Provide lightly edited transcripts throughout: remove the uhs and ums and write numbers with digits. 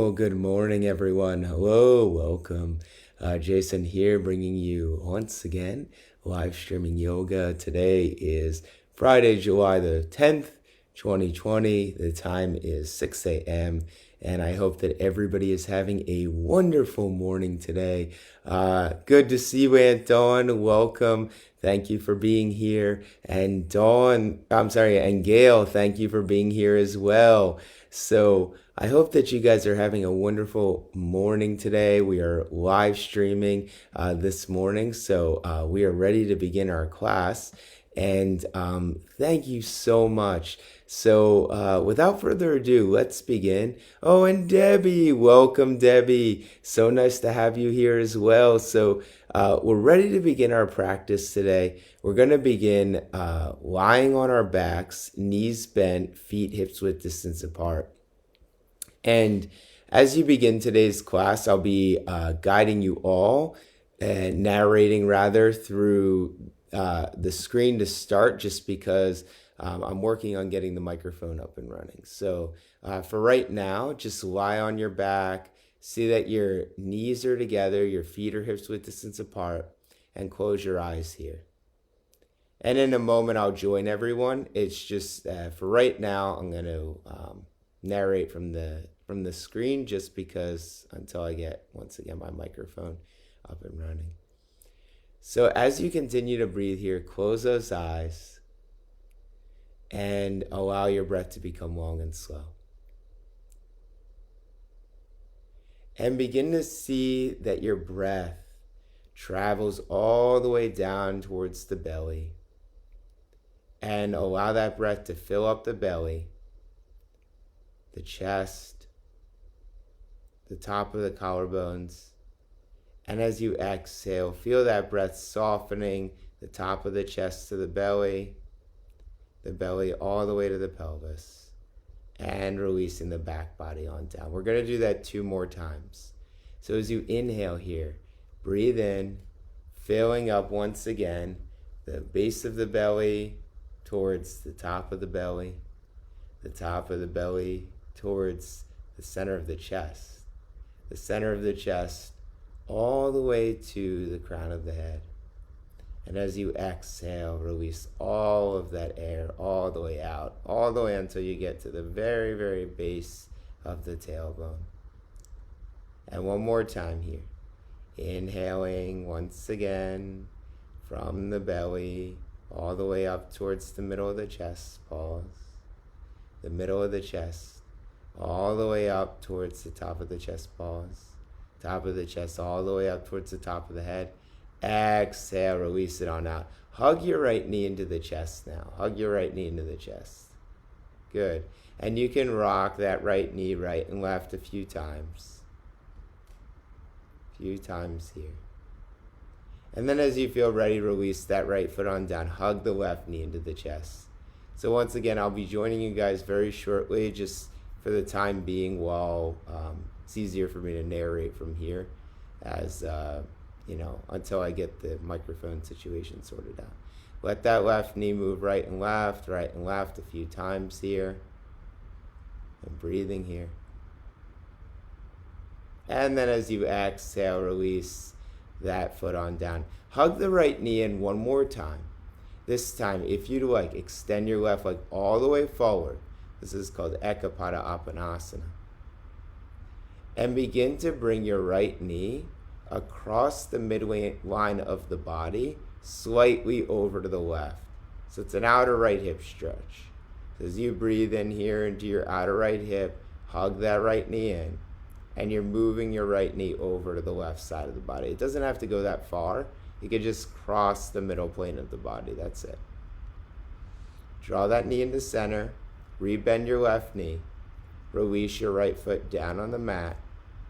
Well, good morning, everyone. Hello, welcome. Jason here, bringing you once again live streaming yoga. Today is Friday, July the 10th, 2020. The time is 6 a.m. And I hope that everybody is having a wonderful morning today. Good to see you, Aunt Dawn. Welcome. Thank you for being here. And and Gail, thank you for being here as well. So I hope that you guys are having a wonderful morning today. We are live streaming this morning, so we are ready to begin our class. And thank you so much. So without further ado, let's begin. Oh, and Debbie, welcome, Debbie. So nice to have you here as well. So we're ready to begin our practice today. We're going to begin lying on our backs, knees bent, feet hips width distance apart. And as you begin today's class, I'll be guiding you all, narrating rather, through the screen to start, just because I'm working on getting the microphone up and running. So for right now, just lie on your back, see that your knees are together, your feet are hips width distance apart, and close your eyes here. And in a moment, I'll join everyone. It's just for right now, I'm going to narrate from the screen, just because until I get, once again, my microphone up and running. So as you continue to breathe here, close those eyes and allow your breath to become long and slow. And begin to see that your breath travels all the way down towards the belly. And allow that breath to fill up the belly, the chest, the top of the collarbones. And as you exhale, feel that breath softening the top of the chest to the belly all the way to the pelvis, and releasing the back body on down. We're going to do that 2 more times. So as you inhale here, breathe in, filling up once again the base of the belly towards the top of the belly towards the center of the chest, all the way to the crown of the head. And as you exhale, release all of that air all the way out, all the way until you get to the very, very base of the tailbone. And one more time here. Inhaling once again from the belly all the way up towards the middle of the chest. Pause. The middle of the chest, all the way up towards the top of the chest. Pause. Top of the chest, all the way up towards the top of the head. Exhale, release it on out. Hug your right knee into the chest now. Hug your right knee into the chest. Good. And you can rock that right knee right and left a few times. Here. And then as you feel ready, release that right foot on down. Hug the left knee into the chest. So once again, I'll be joining you guys very shortly, just for the time being, while it's easier for me to narrate from here, as until I get the microphone situation sorted out. Let that left knee move right and left a few times here. And breathing here. And then as you exhale, release that foot on down. Hug the right knee in one more time. This time, if you'd like, extend your left leg all the way forward. This is called Ekapada Apanasana. And begin to bring your right knee across the midline of the body, slightly over to the left. So it's an outer right hip stretch. So as you breathe in here into your outer right hip, hug that right knee in, and you're moving your right knee over to the left side of the body. It doesn't have to go that far. You could just cross the middle plane of the body. That's it. Draw that knee into center. Rebend your left knee. Release your right foot down on the mat.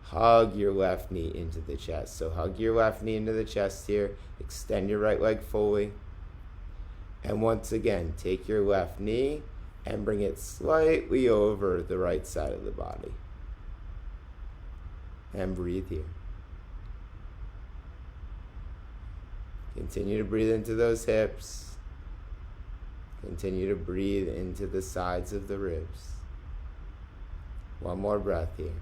Hug your left knee into the chest. So hug your left knee into the chest here. Extend your right leg fully. And once again, take your left knee and bring it slightly over the right side of the body. And breathe here. Continue to breathe into those hips. Continue to breathe into the sides of the ribs. One more breath here.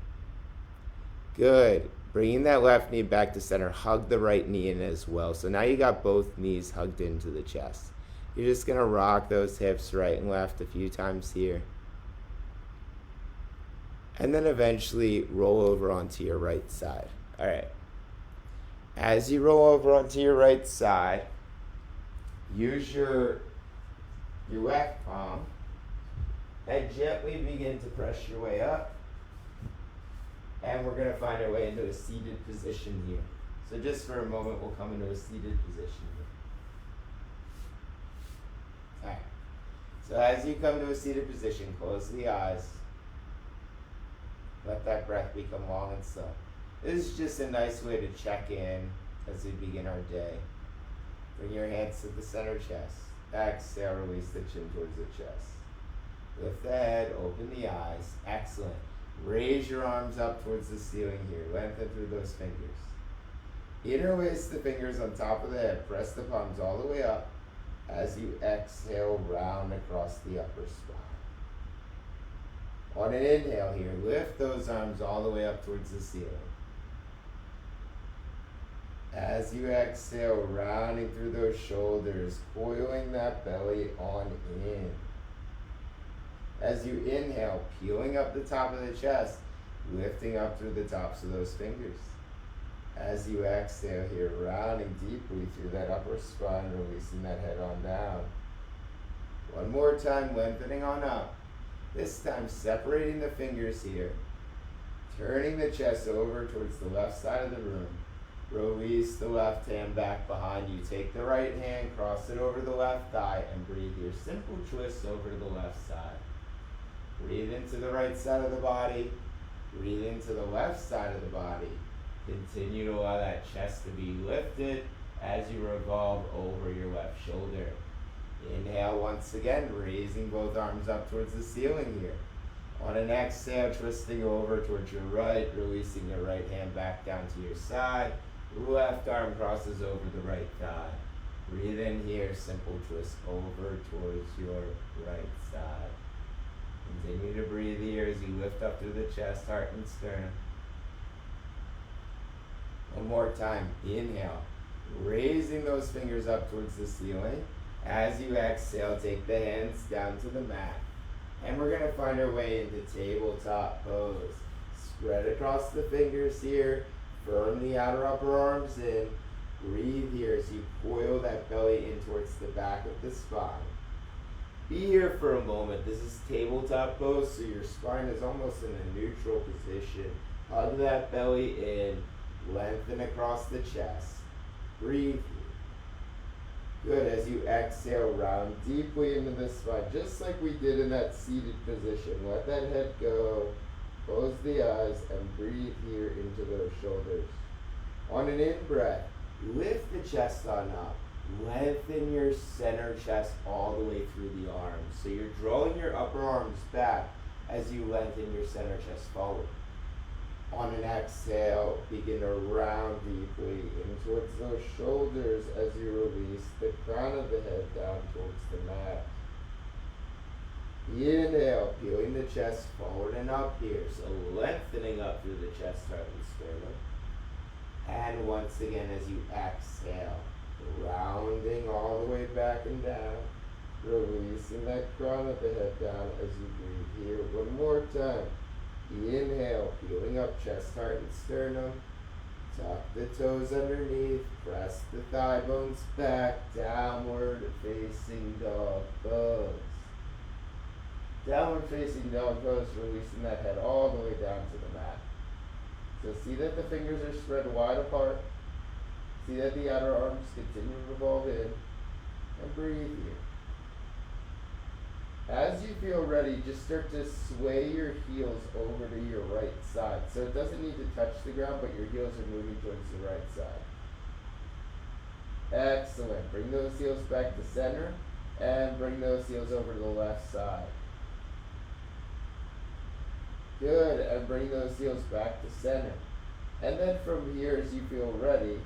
Good. Bringing that left knee back to center. Hug the right knee in as well. So now you got both knees hugged into the chest. You're just going to rock those hips right and left a few times here. And then eventually roll over onto your right side. All right. As you roll over onto your right side, use your left palm and gently begin to press your way up. And we're going to find our way into a seated position here. So just for a moment, we'll come into a seated position here. All right. So as you come to a seated position, close the eyes. Let that breath become long and slow. This is just a nice way to check in as we begin our day. Bring your hands to the center chest. Exhale, release the chin towards the chest. Lift the head, open the eyes. Excellent. Raise your arms up towards the ceiling here. Lengthen through those fingers. Interlace the fingers on top of the head. Press the palms all the way up. As you exhale, round across the upper spine. On an inhale here, lift those arms all the way up towards the ceiling. As you exhale, rounding through those shoulders, coiling that belly on in. As you inhale, peeling up the top of the chest, lifting up through the tops of those fingers. As you exhale here, rounding deeply through that upper spine, releasing that head on down. One more time, lengthening on up. This time, separating the fingers here. Turning the chest over towards the left side of the room. Release the left hand back behind you. Take the right hand, cross it over the left thigh, and breathe your simple twist over to the left side. Breathe into the right side of the body. Breathe into the left side of the body. Continue to allow that chest to be lifted as you revolve over your left shoulder. Inhale once again, raising both arms up towards the ceiling here. On an exhale, twisting over towards your right, releasing your right hand back down to your side. Left arm crosses over the right thigh. Breathe in here, simple twist over towards your right side. Continue to breathe here as you lift up through the chest, heart, and sternum. One more time. Inhale. Raising those fingers up towards the ceiling. As you exhale, take the hands down to the mat. And we're going to find our way into tabletop pose. Spread across the fingers here. Firm the outer upper arms in. Breathe here as you coil that belly in towards the back of the spine. Be here for a moment. This is tabletop pose, so your spine is almost in a neutral position. Hug that belly in. Lengthen across the chest. Breathe. Good. As you exhale, round deeply into the spine, just like we did in that seated position. Let that head go. Close the eyes and breathe here into those shoulders. On an in-breath, lift the chest on up. Lengthen your center chest all the way through the arms. So you're drawing your upper arms back as you lengthen your center chest forward. On an exhale, begin to round deeply in towards those shoulders as you release the crown of the head down towards the mat. Inhale, peeling the chest forward and up here. So lengthening up through the chest, heart, and sternum. And once again, as you exhale, rounding all the way back and down. Releasing that crown of the head down as you breathe here. One more time. Inhale, peeling up chest, heart, and sternum. Tuck the toes underneath. Press the thigh bones back. Downward facing dog pose. Downward facing dog pose, releasing that head all the way down to the mat. So see that the fingers are spread wide apart. See that the outer arms continue to revolve in. And breathe here. As you feel ready, just start to sway your heels over to your right side. So it doesn't need to touch the ground, but your heels are moving towards the right side. Excellent. Bring those heels back to center and bring those heels over to the left side. Good. And bring those heels back to center. And then from here, as you feel ready,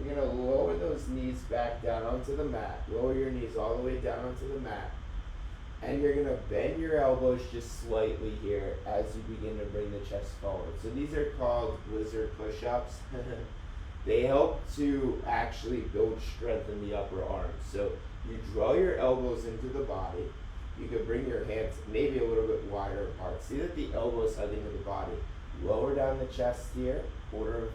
you're going to lower those knees back down onto the mat. Lower your knees all the way down onto the mat. And you're going to bend your elbows just slightly here as you begin to bring the chest forward. So these are called lizard push-ups. They help to actually build strength in the upper arms. So you draw your elbows into the body. You can bring your hands maybe a little bit wider apart. See that the elbows hugging to the body. Lower down the chest here, quarter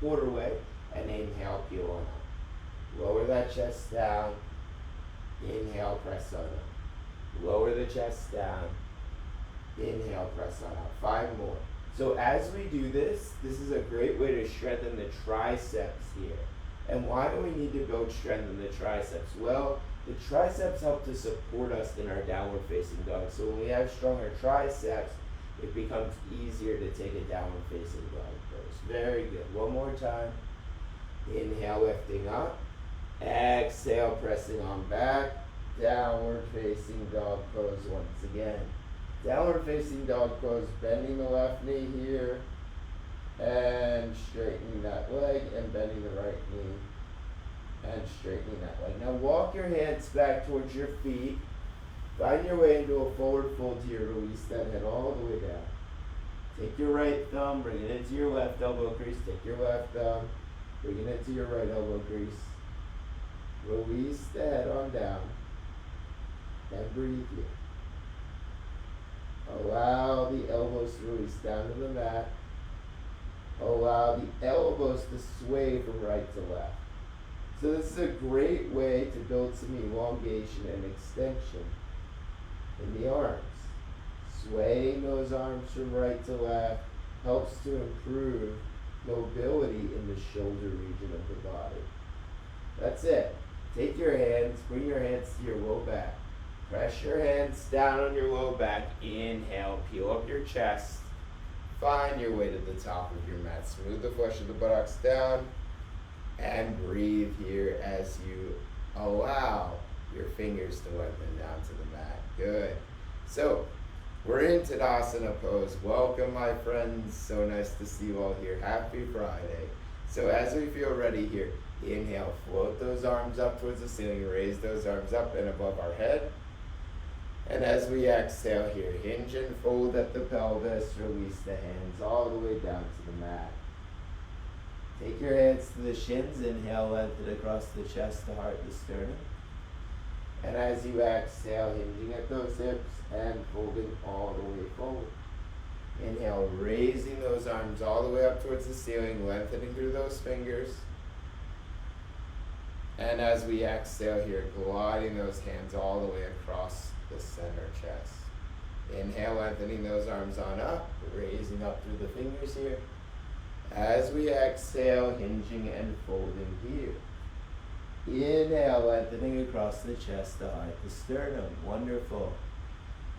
way, and inhale, peel on up. Lower that chest down. Inhale, press on up. Lower the chest down. Inhale, press on out. 5 more. So as we do this, this is a great way to strengthen the triceps here. And why do we need to build strength in the triceps? Well, the triceps help to support us in our downward facing dog. So when we have stronger triceps, it becomes easier to take a downward facing dog pose. Very good. One more time. Inhale, lifting up. Exhale, pressing on back. Downward facing dog pose once again. Downward facing dog pose, bending the left knee here and straightening that leg and bending the right knee and straightening that leg. Now walk your hands back towards your feet. Find your way into a forward fold here. Release that head all the way down. Take your right thumb, bring it into your left elbow crease. Take your left thumb, bring it into your right elbow crease. Release the head on down. And breathe here. Allow the elbows to release down to the mat. Allow the elbows to sway from right to left. So this is a great way to build some elongation and extension in the arms. Swaying those arms from right to left helps to improve mobility in the shoulder region of the body. That's it. Take your hands, bring your hands to your low back. Press your hands down on your low back. Inhale, peel up your chest. Find your way to the top of your mat. Smooth the flesh of the buttocks down. And breathe here as you allow your fingers to lengthen down to the mat. Good. So, we're in Tadasana pose. Welcome, my friends. So nice to see you all here. Happy Friday. So as we feel ready here, inhale, float those arms up towards the ceiling. Raise those arms up and above our head. And as we exhale here, hinge and fold at the pelvis, release the hands all the way down to the mat. Take your hands to the shins, inhale, lengthen across the chest, the heart, the sternum. And as you exhale, hinging at those hips and folding all the way forward. Inhale, raising those arms all the way up towards the ceiling, lengthening through those fingers. And as we exhale here, gliding those hands all the way across the center chest. Inhale, lengthening those arms on up, raising up through the fingers here. As we exhale, hinging and folding here. Inhale, lengthening across the chest, the heart, the sternum. Wonderful.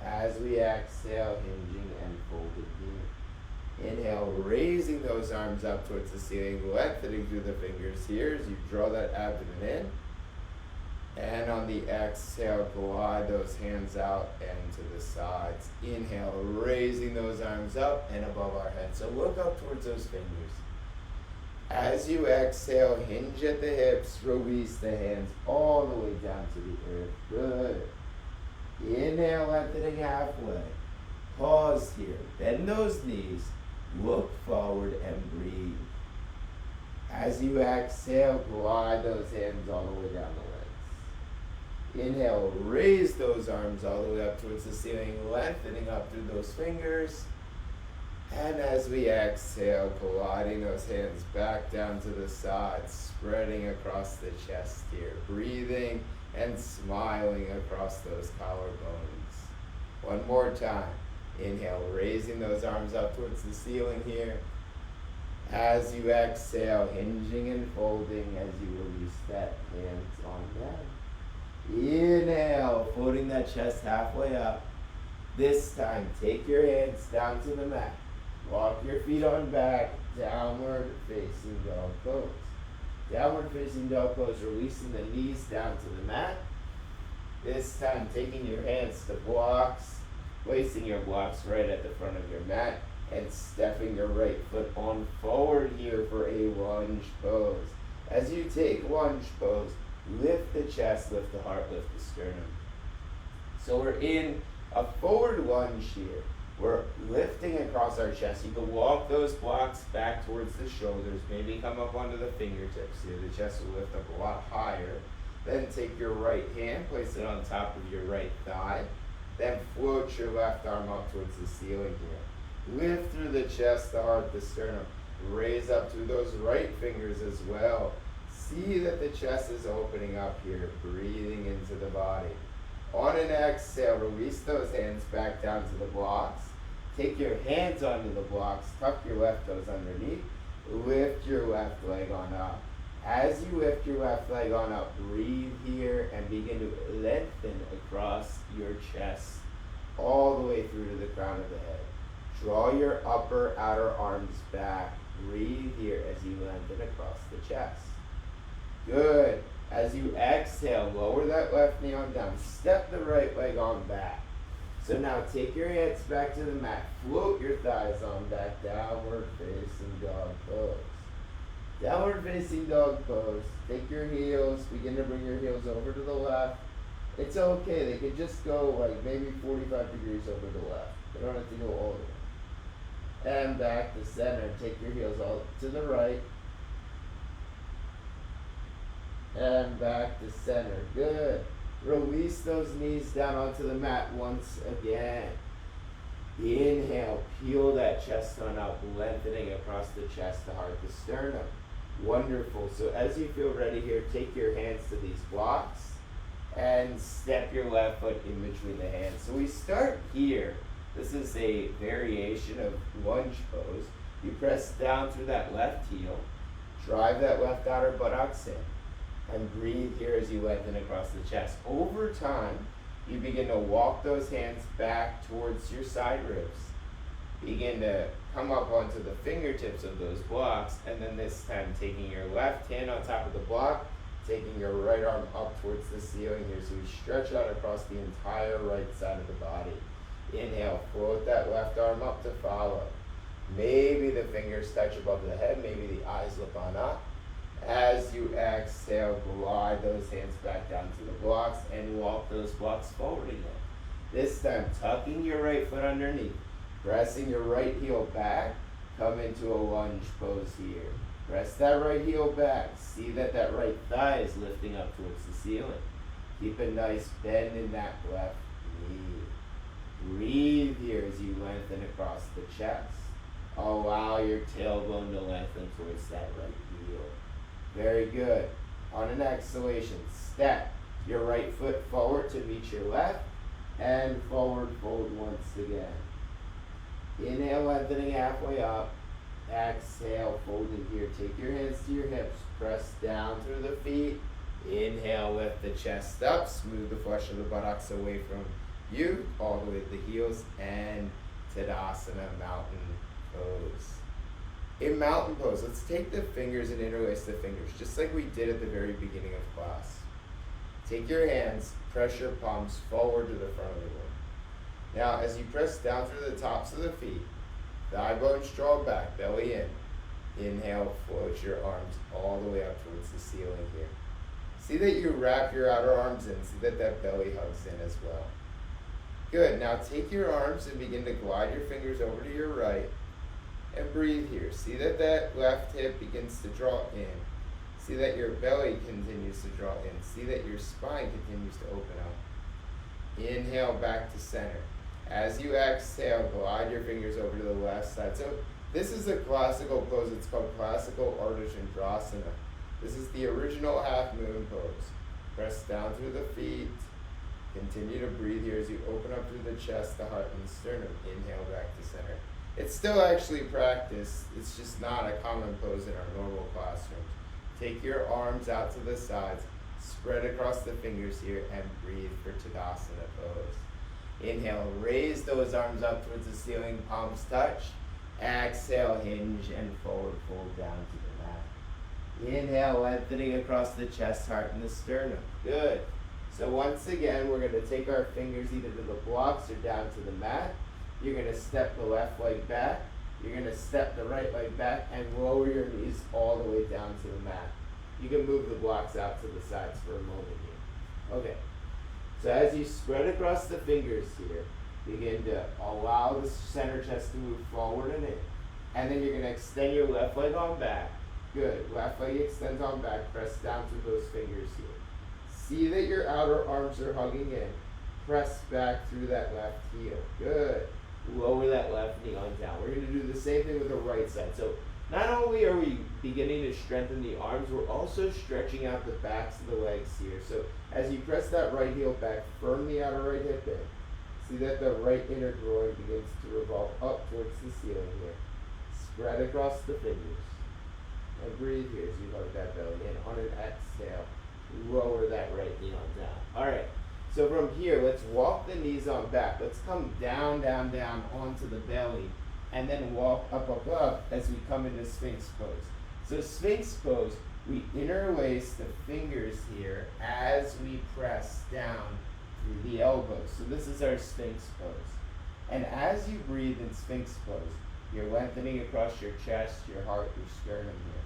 As we exhale, hinging and folding here. Inhale, raising those arms up towards the ceiling, lengthening through the fingers here as you draw that abdomen in. And on the exhale, glide those hands out and to the sides. Inhale, raising those arms up and above our head. So look up towards those fingers. As you exhale, hinge at the hips, release the hands all the way down to the earth. Good. Inhale, lengthening halfway. Pause here. Bend those knees. Look forward and breathe. As you exhale, glide those hands all the way down the legs. Inhale, raise those arms all the way up towards the ceiling, lengthening up through those fingers. And as we exhale, gliding those hands back down to the sides, spreading across the chest here, breathing and smiling across those collarbones. One more time. Inhale, raising those arms up towards the ceiling here. As you exhale, hinging and folding as you release that hands on down. Inhale, floating that chest halfway up. This time, take your hands down to the mat. Walk your feet on back, downward facing dog pose. Downward facing dog pose, releasing the knees down to the mat. This time, taking your hands to blocks, placing your blocks right at the front of your mat, and stepping your right foot on forward here for a lunge pose. As you take lunge pose, lift the chest, lift the heart, lift the sternum. So we're in a forward lunge here. We're lifting across our chest. You can walk those blocks back towards the shoulders, maybe come up onto the fingertips here. The chest will lift up a lot higher. Then take your right hand, place it on top of your right thigh. Then float your left arm up towards the ceiling here. Lift through the chest, the heart, the sternum. Raise up through those right fingers as well. See that the chest is opening up here, breathing into the body. On an exhale, release those hands back down to the blocks. Take your hands onto the blocks, tuck your left toes underneath, lift your left leg on up. As you lift your left leg on up, breathe here and begin to lengthen across your chest all the way through to the crown of the head. Draw your upper outer arms back. Breathe here as you lengthen across the chest. Good. As you exhale, lower that left knee on down. Step the right leg on back. So now take your hands back to the mat. Float your thighs on back. Downward facing dog pose. Downward facing dog pose. Take your heels. Begin to bring your heels over to the left. It's okay. They could just go like maybe 45 degrees over to the left. They don't have to go all the way. And back to center. Take your heels all to the right. And back to center. Good. Release those knees down onto the mat once again. Inhale, peel that chest on up, lengthening across the chest, the heart, the sternum. Wonderful. So as you feel ready here, take your hands to these blocks and step your left foot in between the hands. So we start here. This is a variation of lunge pose. You press down through that left heel, drive that left outer buttocks in, and breathe here as you lengthen across the chest. Over time, you begin to walk those hands back towards your side ribs. Begin to come up onto the fingertips of those blocks, and then this time taking your left hand on top of the block, taking your right arm up towards the ceiling here. So we stretch out across the entire right side of the body. Inhale, float that left arm up to follow. Maybe the fingers touch above the head, maybe the eyes look on up. As you exhale, glide those hands back down to the blocks and walk those blocks forward again. This time, tucking your right foot underneath, pressing your right heel back, come into a lunge pose here. Press that right heel back. See that that right thigh is lifting up towards the ceiling. Keep a nice bend in that left knee. Breathe here as you lengthen across the chest. Allow your tailbone to lengthen towards that right heel. Very good. On an exhalation, step your right foot forward to meet your left and forward fold once again. Inhale, lengthening halfway up. Exhale, folding here. Take your hands to your hips. Press down through the feet. Inhale, lift the chest up. Smooth the flesh of the buttocks away from you, all the way to the heels, and Tadasana, mountain pose. In mountain pose, let's take the fingers and interlace the fingers, just like we did at the very beginning of class. Take your hands, press your palms forward to the front of the room. Now, as you press down through the tops of the feet, thigh bones draw back, belly in. Inhale, float your arms all the way up towards the ceiling here. See that you wrap your outer arms in, see that that belly hugs in as well. Good, now take your arms and begin to glide your fingers over to your right. And breathe here. See that that left hip begins to draw in. See that your belly continues to draw in. See that your spine continues to open up. Inhale back to center. As you exhale, glide your fingers over to the left side. So this is a classical pose. It's called classical Ardha Chandrasana. This is the original half moon pose. Press down through the feet. Continue to breathe here as you open up through the chest, the heart, and the sternum. Inhale back to center. It's still actually practice. It's just not a common pose in our normal classrooms. Take your arms out to the sides, spread across the fingers here, and breathe for Tadasana pose. Inhale, raise those arms up towards the ceiling, palms touch. Exhale, hinge and forward fold down to the mat. Inhale, lengthening across the chest, heart, and the sternum. Good. So once again, we're going to take our fingers either to the blocks or down to the mat. You're going to step the left leg back. You're going to step the right leg back and lower your knees all the way down to the mat. You can move the blocks out to the sides for a moment here. Okay. So as you spread across the fingers here, begin to allow the center chest to move forward and in. And then you're going to extend your left leg on back. Good. Left leg extends on back. Press down through those fingers here. See that your outer arms are hugging in. Press back through that left heel. Good. Lower that left knee on down. We're going to do the same thing with the right side. So not only are we beginning to strengthen the arms, we're also stretching out the backs of the legs here. So as you press that right heel back, firm the outer right hip in. See that the right inner groin begins to revolve up towards the ceiling here. Spread across the fingers. And breathe here as you hug that belly in. On an exhale, lower that right knee on down. All right. So from here, let's walk the knees on back. Let's come down, down, down onto the belly, and then walk up above as we come into Sphinx pose. So Sphinx pose, we interlace the fingers here as we press down through the elbows. So this is our Sphinx pose. And as you breathe in Sphinx pose, you're lengthening across your chest, your heart, your sternum here.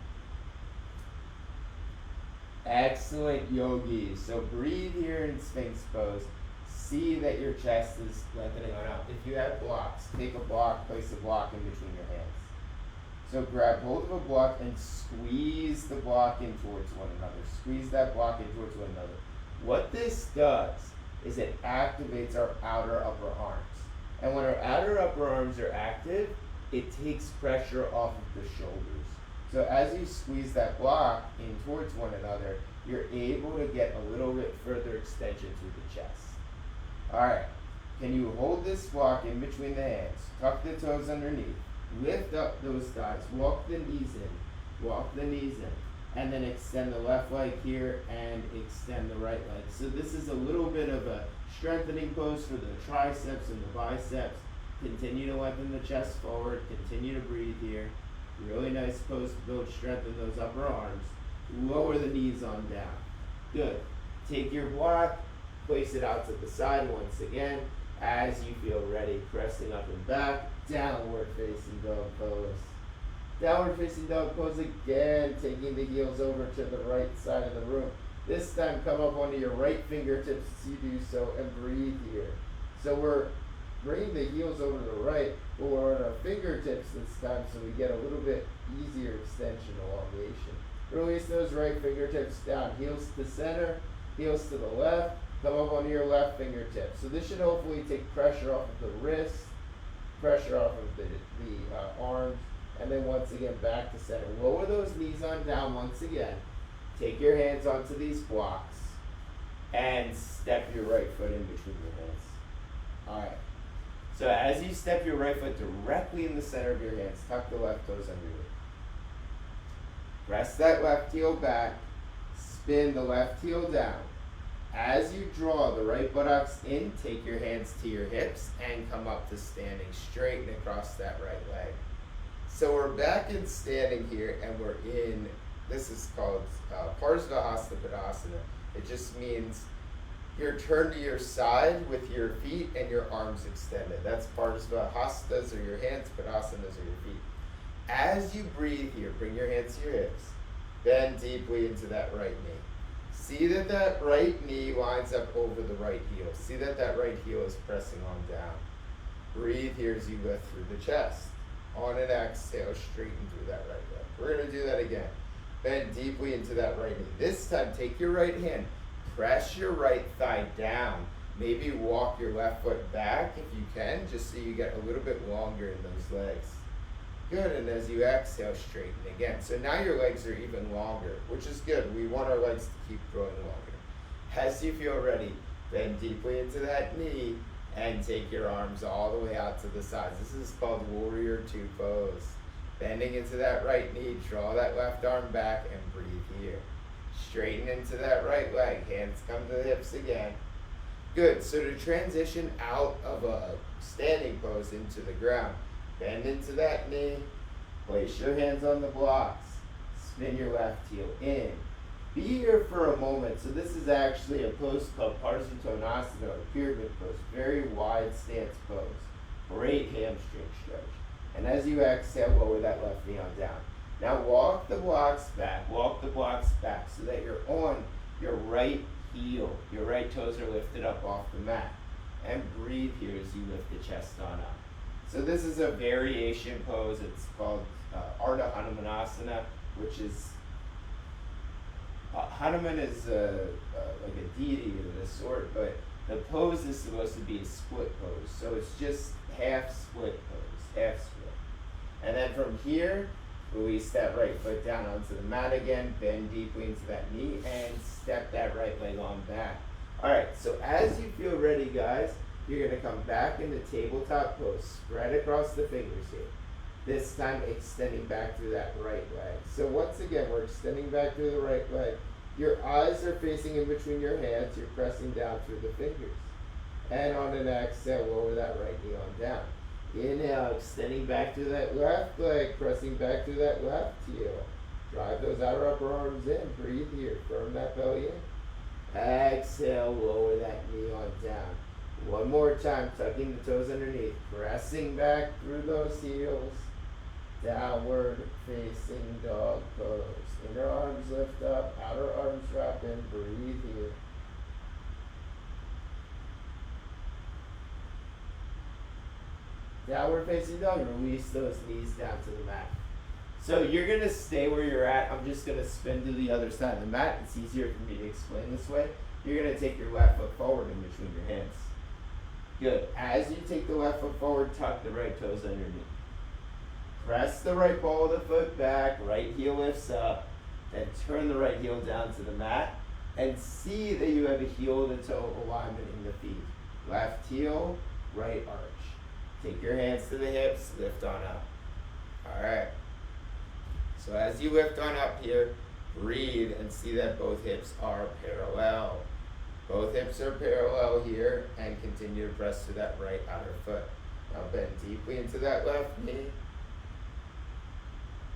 Excellent, yogis. So breathe here in Sphinx pose. See that your chest is lengthening on out. If you have blocks, take a block, place a block in between your hands. So grab hold of a block and squeeze the block in towards one another. Squeeze that block in towards one another. What this does is it activates our outer upper arms. And when our outer upper arms are active, it takes pressure off of the shoulders. So as you squeeze that block in towards one another, you're able to get a little bit further extension through the chest. All right, can you hold this block in between the hands? Tuck the toes underneath. Lift up those thighs. Walk the knees in. Walk the knees in. And then extend the left leg here and extend the right leg. So this is a little bit of a strengthening pose for the triceps and the biceps. Continue to lengthen the chest forward. Continue to breathe here. Really nice pose to build strength in those upper arms. Lower the knees on down. Good. Take your block, place it out to the side once again. As you feel ready, pressing up and back. Downward facing dog pose. Downward facing dog pose again, taking the heels over to the right side of the room. This time come up onto your right fingertips as you do so and breathe here. So we're bringing the heels over to the right, but we're on our fingertips this time so we get a little bit easier extension elongation. Release those right fingertips down, heels to center, heels to the left, come up onto your left fingertips. So this should hopefully take pressure off of the wrist, pressure off of the arms, and then once again back to center. Lower those knees on down once again. Take your hands onto these blocks and step your right foot in between your hands. All right. So as you step your right foot directly in the center of your hands, tuck the left toes underneath. Press that left heel back, spin the left heel down. As you draw the right buttocks in, take your hands to your hips and come up to standing, straighten across that right leg. So we're back in standing here and we're in, this is called Parsvahasta Padasana. It just means you're turned to your side with your feet and your arms extended. That's Parsvahastas are your hands, Padasanas are your feet. As you breathe here, bring your hands to your hips. Bend deeply into that right knee. See that that right knee lines up over the right heel. See that that right heel is pressing on down. Breathe here as you lift through the chest. On an exhale, straighten through that right leg. We're going to do that again. Bend deeply into that right knee. This time, take your right hand. Press your right thigh down. Maybe walk your left foot back if you can, just so you get a little bit longer in those legs. Good, and as you exhale, straighten again. So now your legs are even longer, which is good. We want our legs to keep growing longer. As you feel ready, bend deeply into that knee and take your arms all the way out to the sides. This is called Warrior Two pose. Bending into that right knee, draw that left arm back and breathe here. Straighten into that right leg, hands come to the hips again. Good, so to transition out of a standing pose into the ground, bend into that knee, place your hands on the blocks, spin your left heel in. Be here for a moment. So this is actually a pose called Parsvahasana, or pyramid pose, very wide stance pose. Great hamstring stretch. And as you exhale, lower that left knee on down. Now walk the blocks back so that you're on your right heel. Your right toes are lifted up off the mat. And breathe here as you lift the chest on up. So this is a variation pose. It's called Ardha Hanumanasana, which is, Hanuman is like a deity of this sort, but the pose is supposed to be a split pose. So it's just half split pose, half split. And then from here, release that right foot down onto the mat again, bend deeply into that knee, and step that right leg on back. All right, so as you feel ready, guys, you're gonna come back into tabletop pose, spread across the fingers here. This time extending back through that right leg. So once again, we're extending back through the right leg. Your eyes are facing in between your hands, you're pressing down through the fingers. And on an exhale, lower that right knee on down. Inhale, extending back through that left leg, pressing back through that left heel. Drive those outer upper arms in, breathe here, firm that belly in. Exhale, lower that knee on down. One more time, tucking the toes underneath, pressing back through those heels. Downward facing dog pose. Inner arms lift up, outer arms drop in, breathe here. Downward facing dog, release those knees down to the mat. So you're gonna stay where you're at. I'm just gonna spin to the other side of the mat. It's easier for me to explain this way. You're gonna take your left foot forward in between your hands. Good. As you take the left foot forward, tuck the right toes underneath. Press the right ball of the foot back, right heel lifts up, then turn the right heel down to the mat, and see that you have a heel to toe alignment in the feet. Left heel, right arch. Take your hands to the hips, lift on up. All right. So as you lift on up here, breathe and see that both hips are parallel. Both hips are parallel here, and continue to press to that right outer foot. Now bend deeply into that left knee.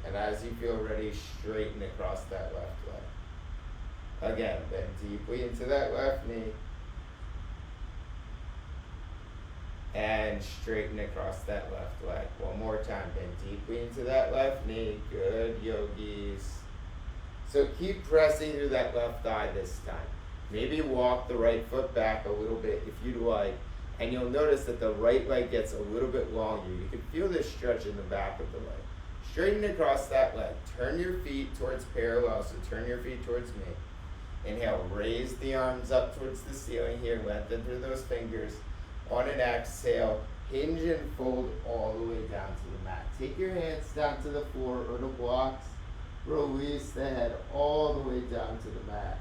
And as you feel ready, straighten across that left leg. Again, bend deeply into that left knee. And straighten across that left leg. One more time, bend deeply into that left knee. Good, yogis. So keep pressing through that left thigh this time. Maybe walk the right foot back a little bit if you'd like. And you'll notice that the right leg gets a little bit longer. You can feel this stretch in the back of the leg. Straighten across that leg. Turn your feet towards parallel, so turn your feet towards me. Inhale, raise the arms up towards the ceiling here. Lengthen through those fingers. On an exhale, hinge and fold all the way down to the mat. Take your hands down to the floor or the blocks. Release the head all the way down to the mat.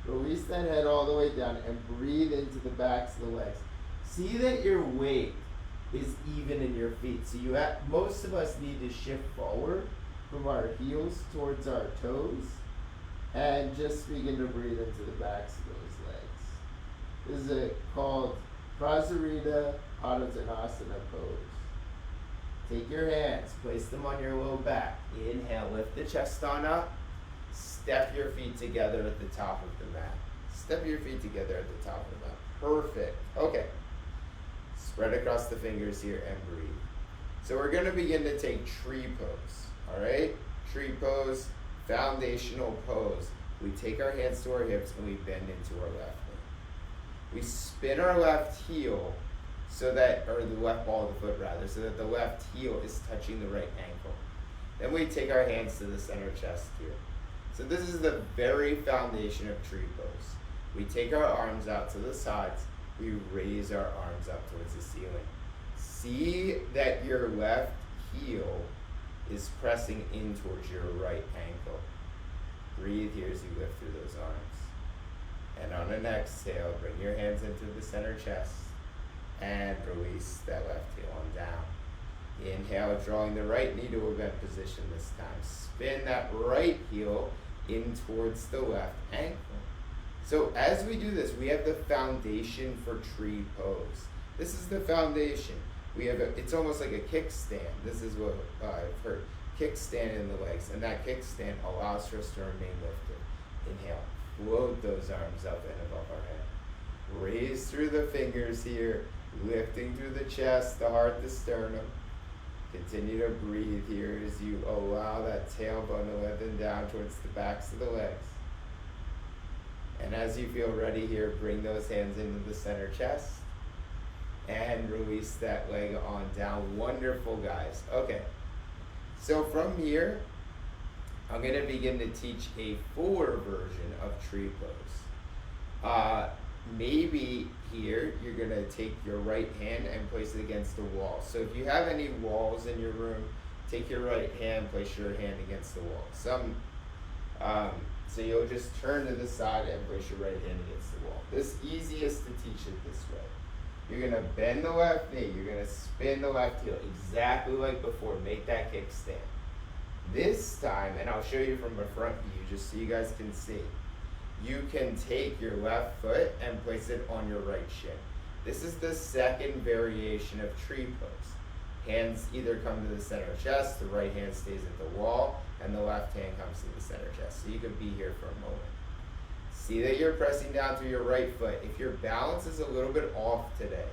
Release that head all the way down and breathe into the backs of the legs. See that your weight is even in your feet. So most of us need to shift forward from our heels towards our toes and just begin to breathe into the backs of those legs. This is called Prasarita Padottanasana pose. Take your hands, place them on your low back. Inhale, lift the chest on up. Step your feet together at the top of the mat. Step your feet together at the top of the mat. Perfect. Okay. Spread across the fingers here and breathe. So we're going to begin to take tree pose. All right? Tree pose, foundational pose. We take our hands to our hips and we bend into our left knee. We spin our left heel or the left ball of the foot rather, so that the left heel is touching the right ankle. Then we take our hands to the center chest here. So this is the very foundation of tree pose. We take our arms out to the sides. We raise our arms up towards the ceiling. See that your left heel is pressing in towards your right ankle. Breathe here as you lift through those arms. And on an exhale, bring your hands into the center chest and release that left heel on down. Inhale, drawing the right knee to a bent position this time. Spin that right heel in towards the left ankle. So as we do this, we have the foundation for tree pose. This is the foundation. It's almost like a kickstand. This is what I've heard. Kickstand in the legs. And that kickstand allows for us to remain lifted. Inhale, float those arms up and above our head. Raise through the fingers here, lifting through the chest, the heart, the sternum. Continue to breathe here as you allow that tailbone to lengthen down towards the backs of the legs. And as you feel ready here, bring those hands into the center chest and release that leg on down. Wonderful, guys. Okay, so from here, I'm going to begin to teach a fuller version of tree pose. Maybe here you're going to take your right hand and place it against the wall. So if you have any walls in your room, take your right hand, place your hand against the wall. So you'll just turn to the side and place your right hand against the wall. This easiest to teach it this way. You're going to bend the left knee. You're going to spin the left heel exactly like before. Make that kickstand. This time, and I'll show you from a front view just so you guys can see, you can take your left foot and place it on your right shin. This is the second variation of tree pose. Hands either come to the center chest, the right hand stays at the wall, and the left hand comes to the center chest. So you can be here for a moment. See that you're pressing down through your right foot. If your balance is a little bit off today,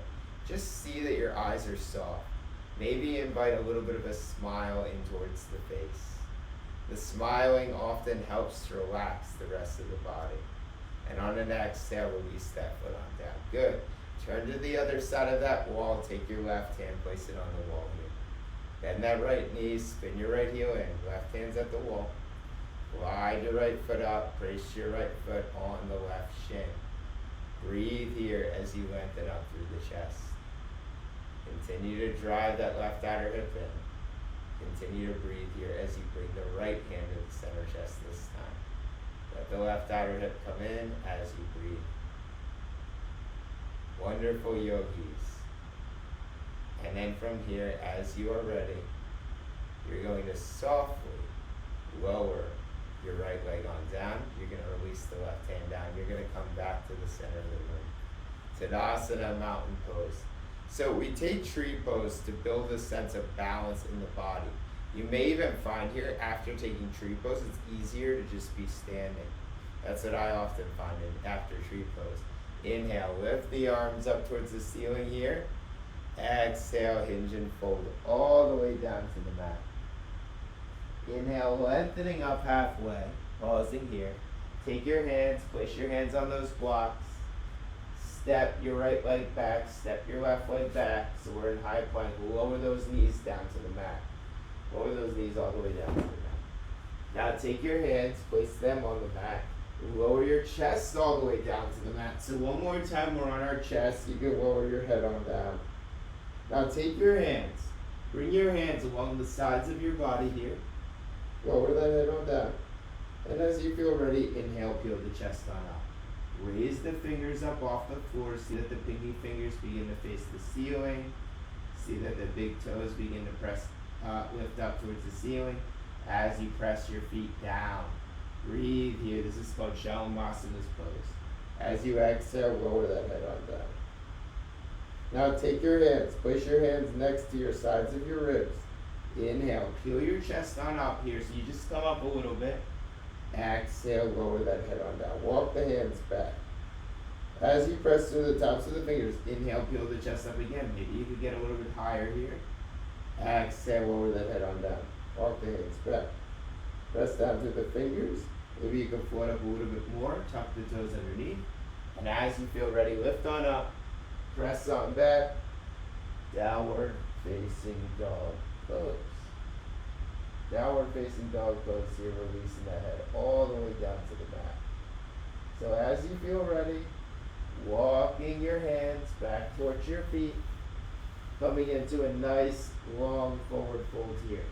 just see that your eyes are soft. Maybe invite a little bit of a smile in towards the face. The smiling often helps to relax the rest of the body. And on an exhale, release that foot on down. Good. Turn to the other side of that wall. Take your left hand, place it on the wall here. Bend that right knee, spin your right heel in. Left hand's at the wall. Glide your right foot up. Brace your right foot on the left shin. Breathe here as you lengthen up through the chest. Continue to drive that left outer hip in. Continue to breathe here as you bring the right hand to the center chest this time. Let the left outer hip come in as you breathe. Wonderful, yogis. And then from here, as you are ready, you're going to softly lower your right leg on down. You're going to release the left hand down. You're going to come back to the center of the room. Tadasana, mountain pose. So we take tree pose to build a sense of balance in the body. You may even find here after taking tree pose, it's easier to just be standing. That's what I often find after tree pose. Inhale, lift the arms up towards the ceiling here. Exhale, hinge and fold all the way down to the mat. Inhale, lengthening up halfway, pausing here. Take your hands, place your hands on those blocks. Step your right leg back, step your left leg back. So we're in high plank. Lower those knees down to the mat. Lower those knees all the way down to the mat. Now take your hands, place them on the mat. Lower your chest all the way down to the mat. So one more time, we're on our chest. You can lower your head on down. Now take your hands. Bring your hands along the sides of your body here. Lower that head on down. And as you feel ready, inhale, peel the chest on up. Raise the fingers up off the floor. See that the pinky fingers begin to face the ceiling. See that the big toes begin to lift up towards the ceiling as you press your feet down. Breathe here. This is called Shalamasanas pose. As you exhale, lower that head on down. Now take your hands. Place your hands next to your sides of your ribs. Inhale. Peel your chest on up here. So you just come up a little bit. Exhale, lower that head on down. Walk the hands back. As you press through the tops of the fingers, inhale, peel the chest up again. Maybe you could get a little bit higher here. Exhale, lower that head on down. Walk the hands back. Press down through the fingers. Maybe you can float up a little bit more. Tuck the toes underneath. And as you feel ready, lift on up. Press on back. Downward facing dog pose. Downward facing dog pose here, releasing that head all the way down to the mat. So as you feel ready, walking your hands back towards your feet, coming into a nice long forward fold here.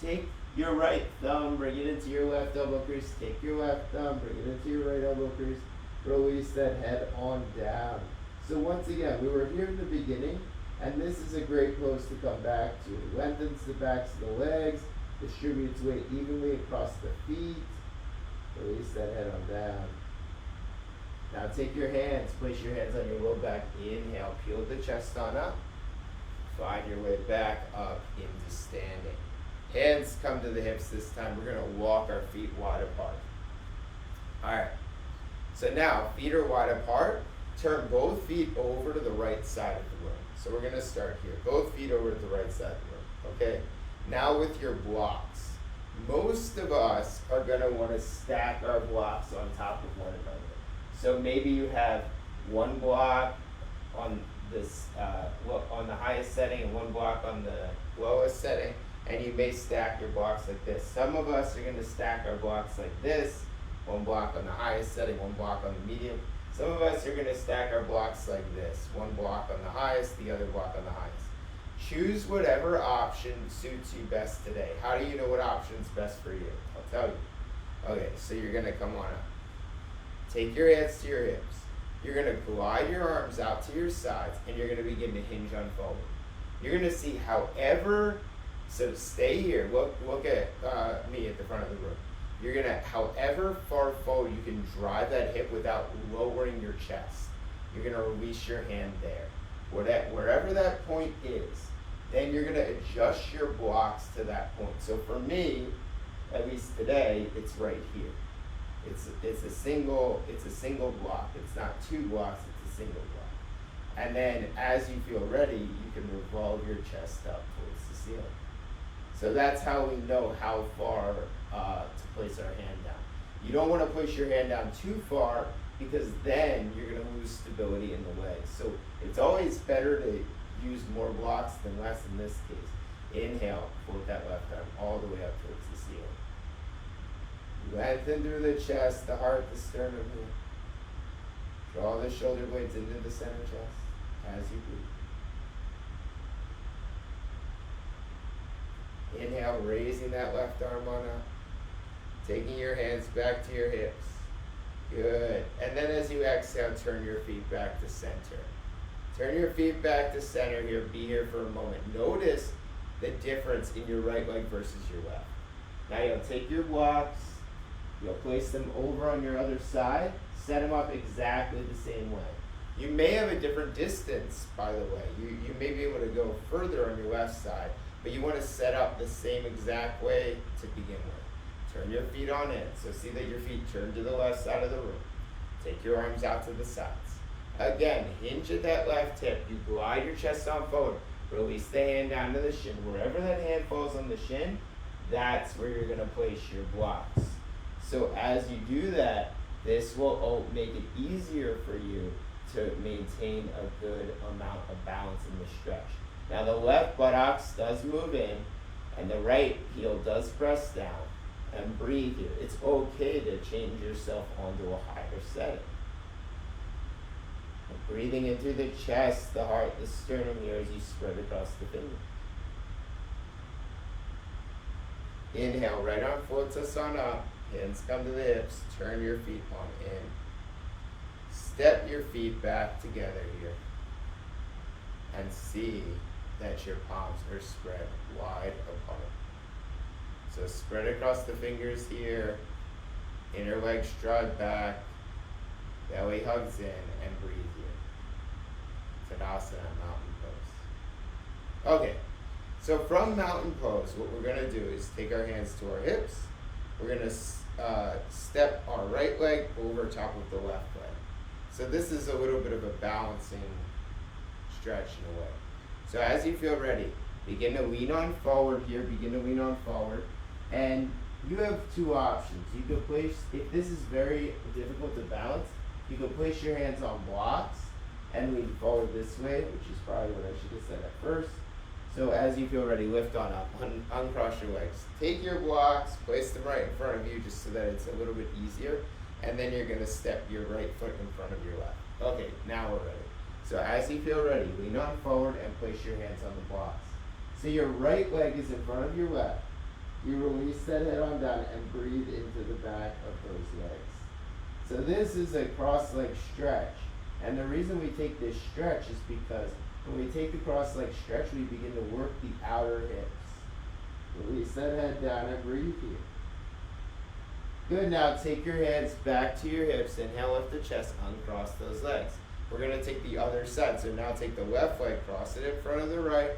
Take your right thumb, bring it into your left elbow crease. Take your left thumb, bring it into your right elbow crease. Release that head on down. So once again, we were here in the beginning, and this is a great pose to come back to. It lengthens the backs of the legs, distributes weight evenly across the feet. Release that head on down. Now take your hands, place your hands on your low back. Inhale, peel the chest on up. Find your way back up into standing. Hands come to the hips this time. We're going to walk our feet wide apart. All right. So now, feet are wide apart. Turn both feet over to the right side of the room. So we're going to start here. Both feet over to the right side of the room. Okay? Now with your blocks. Most of us are going to want to stack our blocks on top of one another. So maybe you have one block on this on the highest setting and one block on the lowest setting, and you may stack your blocks like this. Some of us are going to stack our blocks like this, one block on the highest setting, one block on the medium. Some of us are going to stack our blocks like this, one block on the highest, the other block on the highest. Choose whatever option suits you best today. How do you know what option is best for you? I'll tell you. Okay, so you're going to come on up. Take your hands to your hips. You're going to glide your arms out to your sides, and you're going to begin to hinge on forward. You're going to see however, so stay here. Look at me at the front of the room. You're going to, however far forward you can drive that hip without lowering your chest. You're going to release your hand there. Wherever that point is, then you're going to adjust your blocks to that point. So for me, at least today, it's right here. It's a single block. It's not two blocks, it's a single block. And then as you feel ready, you can revolve your chest up towards the ceiling. So that's how we know how far to place our hand down. You don't want to push your hand down too far, because then you're going to lose stability in the legs. So it's always better to use more blocks than less in this case. Inhale, float that left arm all the way up towards the ceiling. Lengthen through the chest, the heart, the sternum here. Draw the shoulder blades into the center chest as you breathe. Inhale, raising that left arm on up. Taking your hands back to your hips. Good. And then as you exhale, turn your feet back to center. Turn your feet back to center here. Be here for a moment. Notice the difference in your right leg versus your left. Now you'll take your blocks. You'll place them over on your other side. Set them up exactly the same way. You may have a different distance, by the way. You may be able to go further on your left side, but you want to set up the same exact way to begin with. Turn your feet on in. So see that your feet turn to the left side of the room. Take your arms out to the sides. Again, hinge at that left hip. You glide your chest on forward. Release the hand down to the shin. Wherever that hand falls on the shin, that's where you're going to place your blocks. So as you do that, this will make it easier for you to maintain a good amount of balance in the stretch. Now the left buttocks does move in, and the right heel does press down. And breathe here. It's okay to change yourself onto a higher setting. Breathing into the chest, the heart, the sternum here as you spread across the fingers. Inhale, right arm floats us on up. Hands come to the hips. Turn your feet on in. Step your feet back together here. And see that your palms are spread wide apart. So spread across the fingers here. Inner leg strut back. Belly hugs in and breathe here. Tadasana, mountain pose. Okay, so from mountain pose, what we're going to do is take our hands to our hips. We're going to step our right leg over top of the left leg. So this is a little bit of a balancing stretch in a way. So as you feel ready, begin to lean on forward here. Begin to lean on forward. And you have two options. You can place, if this is very difficult to balance, you can place your hands on blocks and lean forward this way, which is probably what I should have said at first. So as you feel ready, lift on up, uncross your legs. Take your blocks, place them right in front of you just so that it's a little bit easier. And then you're going to step your right foot in front of your left. Okay, now we're ready. So as you feel ready, lean on forward and place your hands on the blocks. So your right leg is in front of your left. You release that head on down and breathe into the back of those legs. So this is a cross leg stretch. And the reason we take this stretch is because when we take the cross leg stretch, we begin to work the outer hips. Release that head down and breathe here. Good, now take your hands back to your hips. Inhale, lift the chest, uncross those legs. We're going to take the other side. So now take the left leg, cross it in front of the right.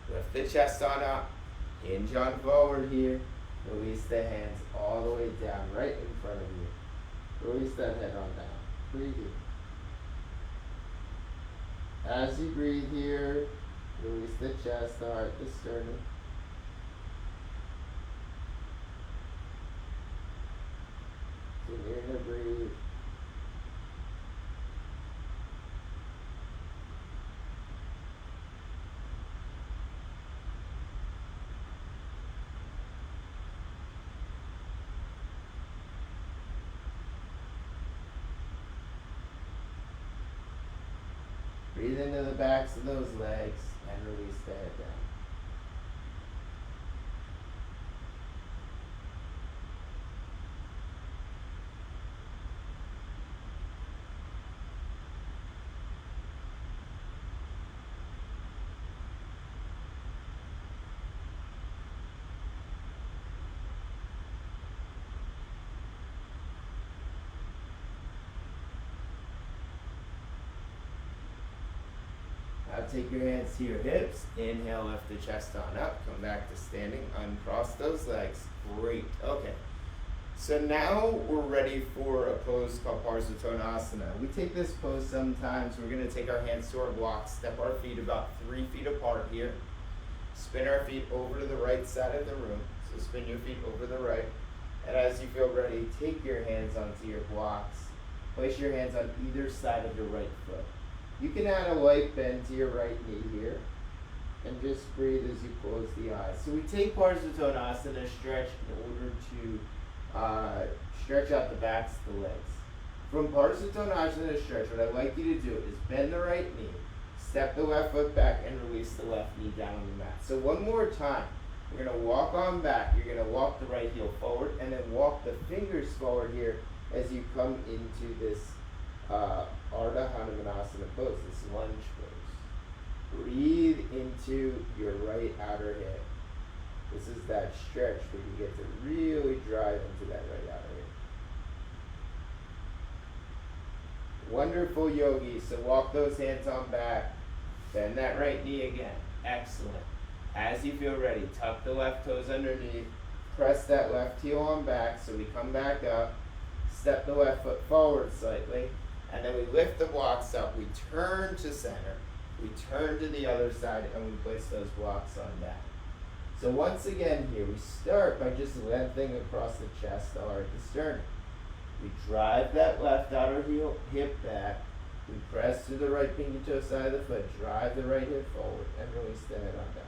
Lift the chest on up. Hinge on forward here. Release the hands all the way down, right in front of you. Release that head on down. Breathe here. As you breathe here, release the chest, the heart, the sternum. Continue to breathe. Breathe into the backs of those legs and release the head down. Now take your hands to your hips. Inhale, lift the chest on up. Come back to standing. Uncross those legs. Great. Okay. So now we're ready for a pose called Parsvatonasana. We take this pose sometimes. We're going to take our hands to our blocks, step our feet about 3 feet apart here. Spin our feet over to the right side of the room. So spin your feet over the right. And as you feel ready, take your hands onto your blocks. Place your hands on either side of your right foot. You can add a light bend to your right knee here. And just breathe as you close the eyes. So we take Parsvatonasana, stretch in order to stretch out the backs of the legs. From Parsvatonasana stretch, what I'd like you to do is bend the right knee, step the left foot back, and release the left knee down on the mat. So one more time. We're going to walk on back. You're going to walk the right heel forward, and then walk the fingers forward here as you come into this Ardha Hanumanasana pose, this lunge pose. Breathe into your right outer hip. This is that stretch where you get to really drive into that right outer hip. Wonderful, yogi. So walk those hands on back. Bend that right knee again. Excellent. As you feel ready, tuck the left toes underneath. Press that left heel on back so we come back up. Step the left foot forward slightly. And then we lift the blocks up. We turn to center. We turn to the other side and we place those blocks on back. So once again here, we start by just lengthening across the chest or the sternum. We drive that left outer hip back. We press to the right pinky toe side of the foot, drive the right hip forward, and release the head on down.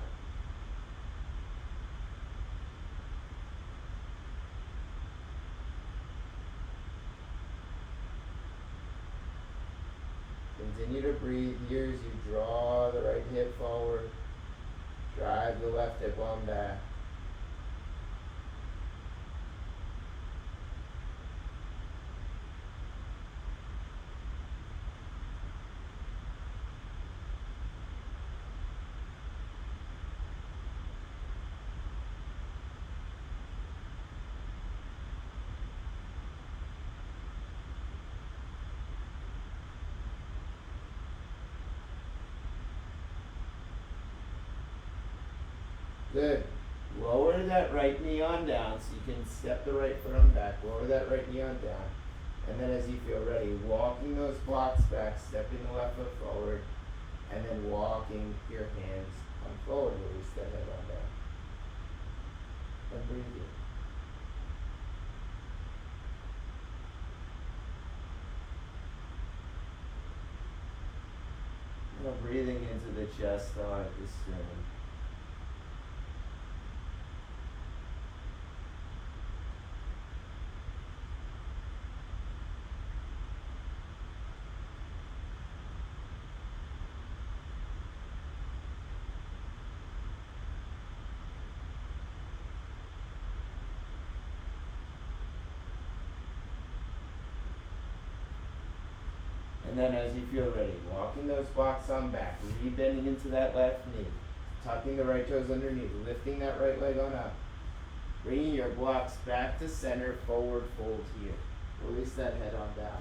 Continue to breathe here as you draw the right hip forward, drive the left hip on back. Good. Lower that right knee on down so you can step the right foot on back. Lower that right knee on down. And then as you feel ready, walking those blocks back, stepping the left foot forward, and then walking your hands on forward. Release that head on down. And breathe in. Now breathing into the chest on the sternum. And then as you feel ready, walking those blocks on back, re-bending into that left knee, tucking the right toes underneath, lifting that right leg on up, bringing your blocks back to center, forward fold here. Release that head on down.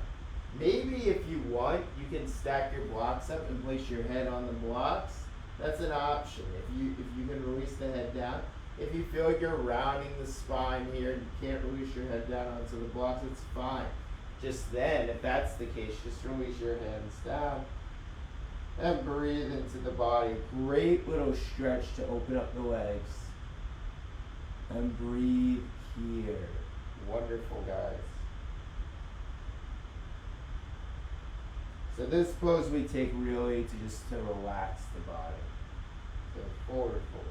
Maybe if you want, you can stack your blocks up and place your head on the blocks. That's an option. If you can release the head down. If you feel like you're rounding the spine here and you can't release your head down onto the blocks, it's fine. Just then, if that's the case, just release your hands down and breathe into the body. Great little stretch to open up the legs. And breathe here. Wonderful, guys. So this pose we take really to relax the body. So forward fold.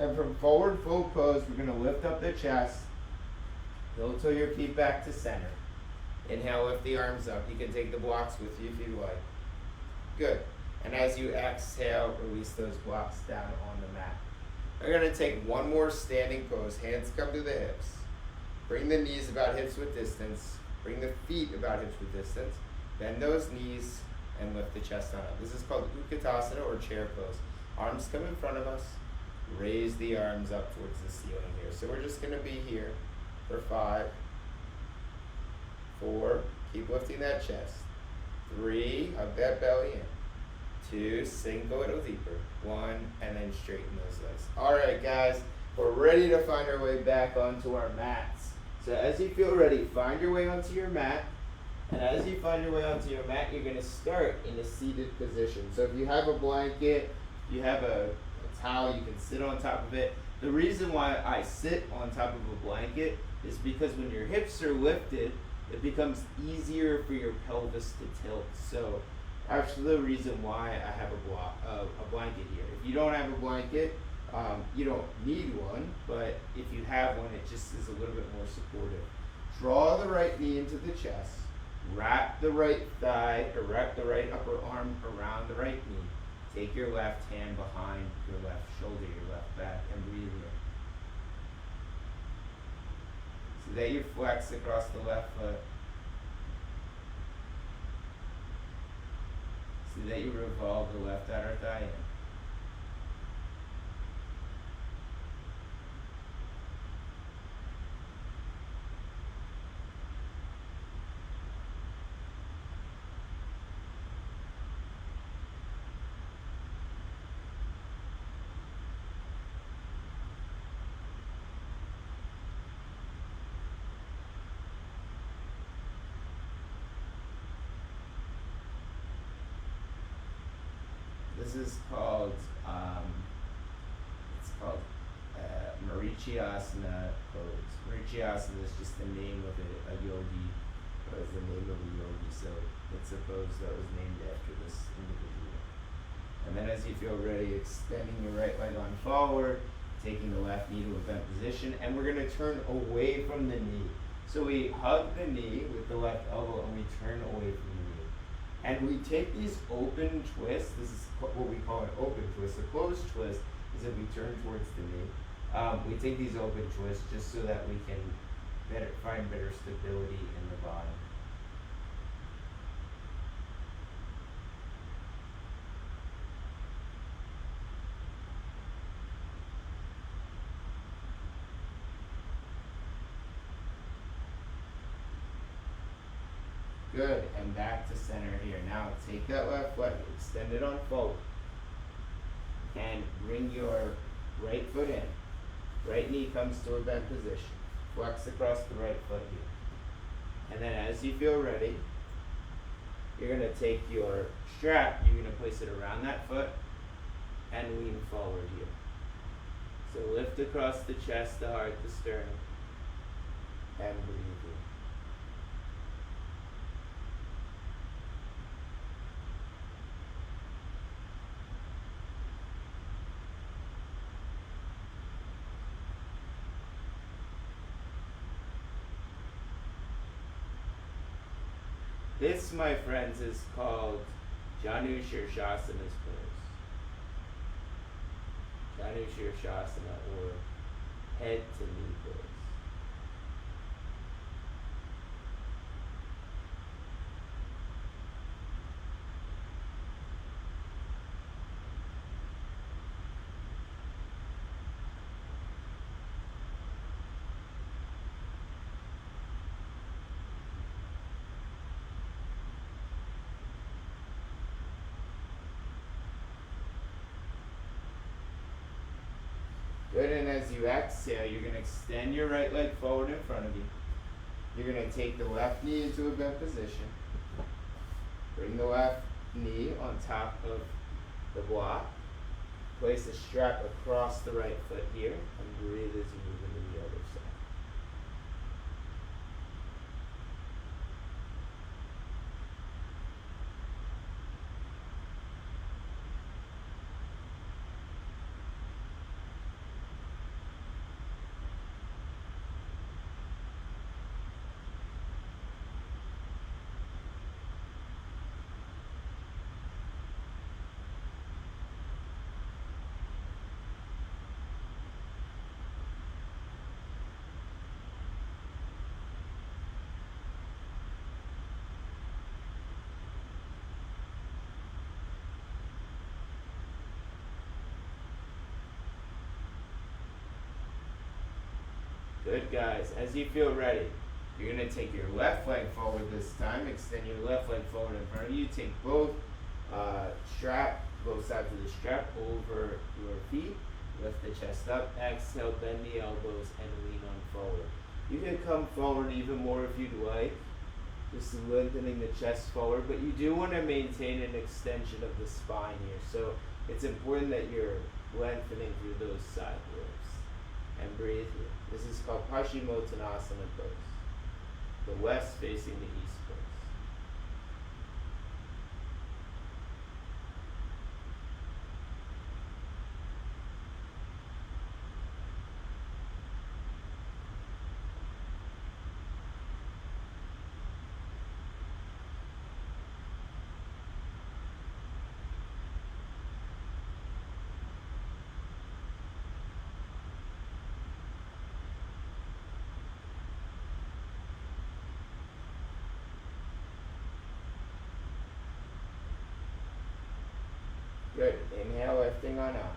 And from forward fold pose, we're going to lift up the chest, Heel-toe your feet back to center. Inhale, lift the arms up. You can take the blocks with you if you like. Good. And as you exhale, release those blocks down on the mat. We're going to take one more standing pose. Hands come to the hips. Bring the knees about hips width distance. Bring the feet about hips width distance. Bend those knees and lift the chest on up. This is called Utkatasana or chair pose. Arms come in front of us. Raise the arms up towards the ceiling here. So we're just going to be here for 5, 4, keep lifting that chest. 3, hug that belly in. 2, sink a little deeper. 1, and then straighten those legs. All right, guys, we're ready to find our way back onto our mats. So as you feel ready, find your way onto your mat. And as you find your way onto your mat, you're going to start in a seated position. So if you have a blanket, you have a towel, you can sit on top of it. The reason why I sit on top of a blanket is because when your hips are lifted, it becomes easier for your pelvis to tilt. So that's the reason why I have a blanket here. If you don't have a blanket, you don't need one, but if you have one, it just is a little bit more supportive. Draw the right knee into the chest. Wrap the right thigh, or wrap the right upper arm around the right knee. Take your left hand behind your left shoulder, your left back, and breathe in. So that you flex across the left foot. So that you revolve the left outer thigh in. This is called, Marichyasana pose. Marichyasana is just the name of a yogi, or is the name of a yogi, so it's a pose that was named after this individual. And then as you feel ready, extending your right leg on forward, taking the left knee to a bent position, and we're going to turn away from the knee. So we hug the knee with the left elbow and we turn away from the knee. And we take these open twists. This is what we call an open twist. A closed twist is if we turn towards the knee. We take these open twists just so that we can find better stability in the body. Good, and back to center here. Now take that left leg, extend it on forward, and bring your right foot in. Right knee comes to a bent position. Flex across the right foot here. And then as you feel ready, you're going to take your strap, you're going to place it around that foot and lean forward here. So lift across the chest, the heart, the sternum, and breathe in. This, my friends, is called Janu Shirshasana's pose. Janu Shirshasana, or head to knee pose. Good, and as you exhale, you're going to extend your right leg forward in front of you. You're going to take the left knee into a bent position. Bring the left knee on top of the block. Place a strap across the right foot here, and breathe as you move into the other side. Good, guys. As you feel ready, you're going to take your left leg forward this time. Extend your left leg forward in front of you. Take both both sides of the strap over your feet. Lift the chest up. Exhale, bend the elbows and lean on forward. You can come forward even more if you'd like. Just lengthening the chest forward, but you do want to maintain an extension of the spine here. So it's important that you're lengthening through those side ribs. And breathe here. This is called Paschimottanasana pose. The west facing the east pose. Good. Inhale, lifting on up.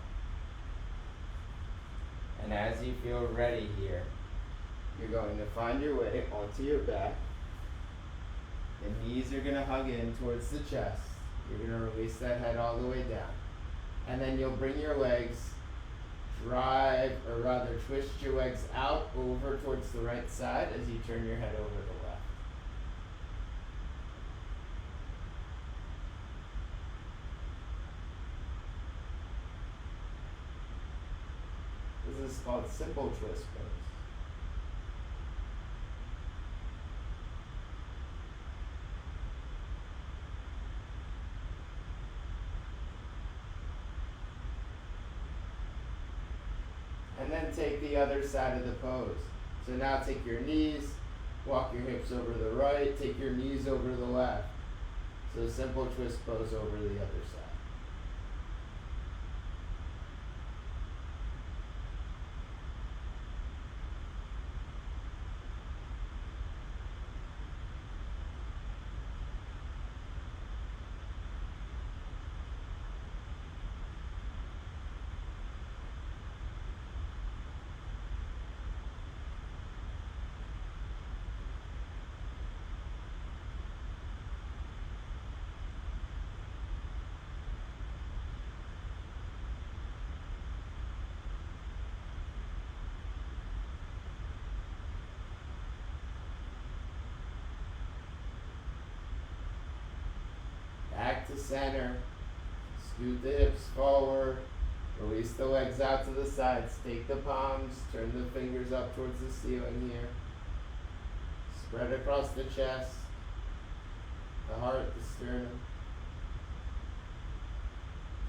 And as you feel ready here, you're going to find your way onto your back. The knees are going to hug in towards the chest. You're going to release that head all the way down. And then you'll bring your legs, twist your legs out over towards the right side as you turn your head over to the left. This is called simple twist pose. And then take the other side of the pose. So now take your knees, walk your hips over to the right, take your knees over to the left. So simple twist pose over to the other side. Back to center. Scoot the hips forward. Release the legs out to the sides. Take the palms. Turn the fingers up towards the ceiling here. Spread across the chest, the heart, the sternum.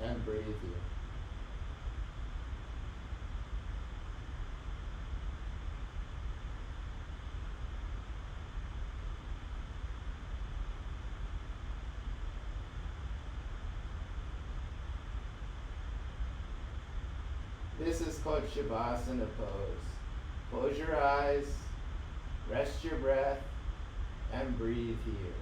And breathe here. This is called Shavasana pose. Close your eyes, rest your breath, and breathe here.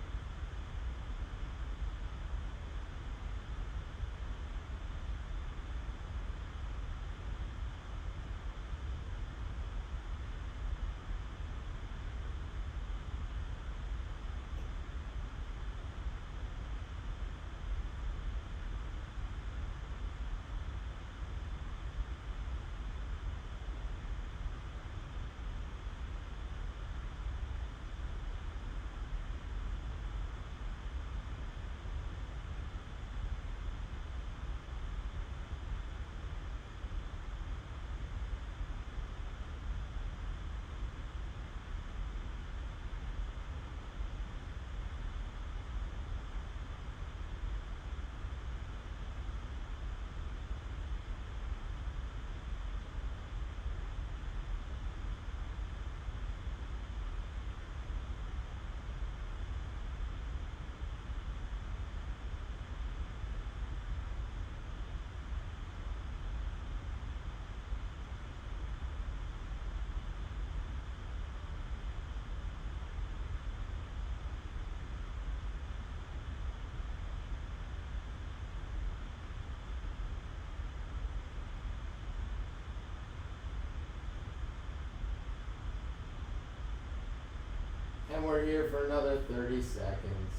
And we're here for another 30 seconds.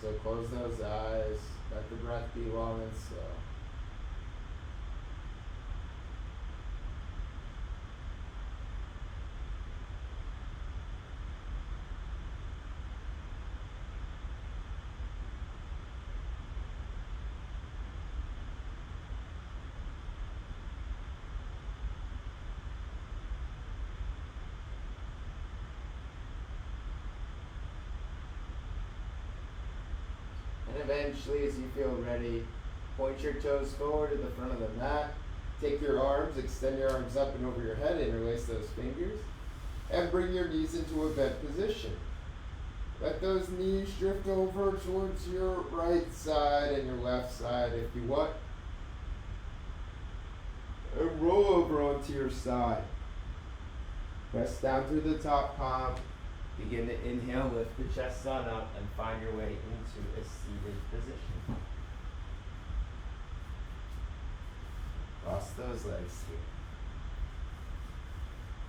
So close those eyes. Let the breath be long and slow. And eventually, as you feel ready, point your toes forward to the front of the mat. Take your arms, extend your arms up and over your head, interlace those fingers, and bring your knees into a bent position. Let those knees drift over towards your right side and your left side if you want. And roll over onto your side. Press down through the top palm. Begin to inhale, lift the chest on up, and find your way into a seated position. Cross those legs here.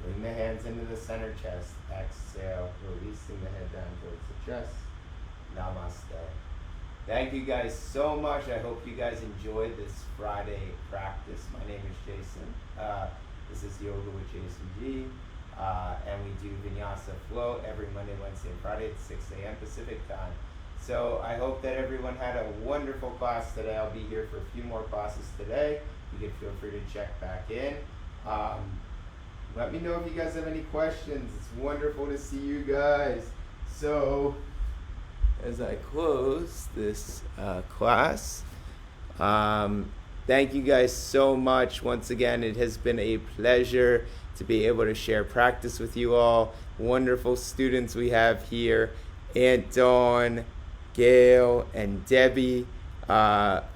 Bring the hands into the center chest. Exhale, releasing the head down towards the chest. Namaste. Thank you guys so much. I hope you guys enjoyed this Friday practice. My name is Jason. This is Yoga with Jason G. And we do Vinyasa Flow every Monday, Wednesday, and Friday at 6 a.m. Pacific time. So I hope that everyone had a wonderful class today. I'll be here for a few more classes today. You can feel free to check back in. Let me know if you guys have any questions. It's wonderful to see you guys. So as I close this class, thank you guys so much. Once again, it has been a pleasure to be able to share practice with you all. Wonderful students we have here. Aunt Dawn, Gail, and Debbie.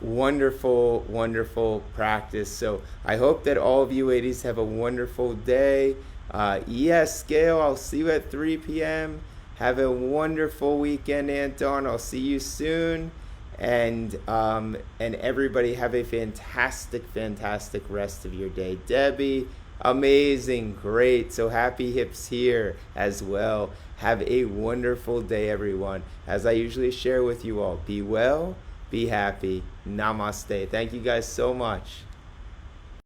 Wonderful, wonderful practice. So I hope that all of you ladies have a wonderful day. Yes, Gail, I'll see you at 3 p.m. Have a wonderful weekend, Aunt Dawn. I'll see you soon. And everybody have a fantastic, fantastic rest of your day. Debbie, amazing, great. So happy hips here as well. Have a wonderful day, everyone. As I usually share with you all, be well, be happy. Namaste. Thank you guys so much.